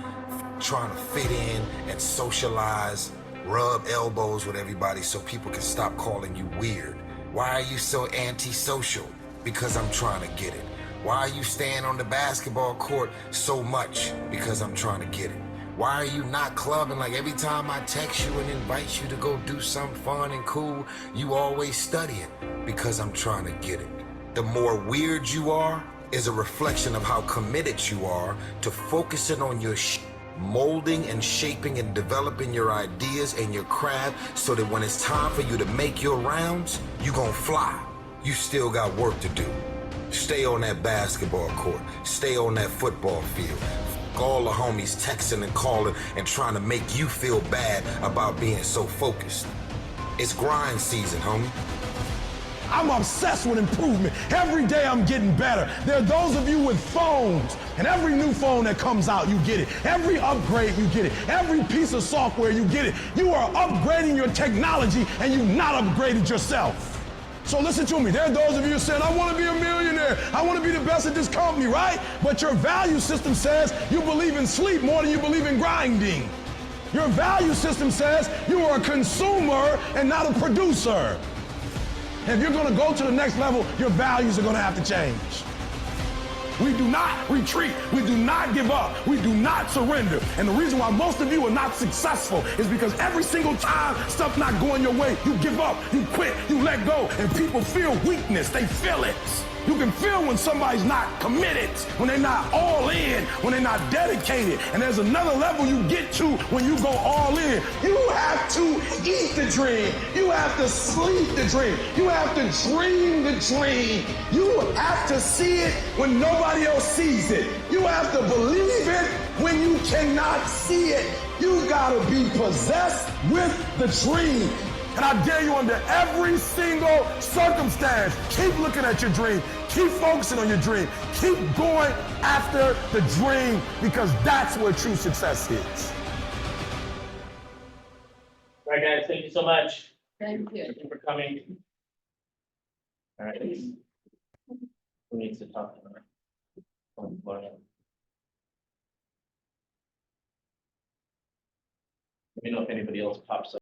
trying to fit in and socialize, rub elbows with everybody so people can stop calling you weird. Why are you so antisocial? Because I'm trying to get it. Why are you staying on the basketball court so much? Because I'm trying to get it. Why are you not clubbing? Like every time I text you and invite you to go do something fun and cool, you always studying. Because I'm trying to get it. The more weird you are is a reflection of how committed you are to focusing on your molding and shaping and developing your ideas and your craft so that when it's time for you to make your rounds, you gonna fly. You still got work to do. Stay on that basketball court. Stay on that football field. All the homies texting and calling and trying to make you feel bad about being so focused. It's grind season, homie. I'm obsessed with improvement. Every day I'm getting better. There are those of you with phones, and every new phone that comes out, you get it. Every upgrade, you get it. Every piece of software, you get it. You are upgrading your technology, and you've not upgraded yourself. So listen to me. There are those of you saying, I want to be a millionaire. I want to be the best at this company, right? But your value system says you believe in sleep more than you believe in grinding. Your value system says you are a consumer and not a producer. If you're going to go to the next level, your values are going to have to change. We do not retreat. We do not give up. We do not surrender. And the reason why most of you are not successful is because every single time stuff not going your way, you give up, you quit, you let go, and people feel weakness. They feel it. You can feel when somebody's not committed, when they're not all in, when they're not dedicated. And there's another level you get to when you go all in. You have to eat the dream. You have to sleep the dream. You have to dream the dream. You have to see it when nobody else sees it. You have to believe it when you cannot see it. You gotta be possessed with the dream. And I dare you under every single circumstance, keep looking at your dream. Keep focusing on your dream. Keep going after the dream because that's where true success is. All right, guys, thank you so much. Thank you. Thank you for coming. All right. Who needs to talk? Let me know if anybody else pops up.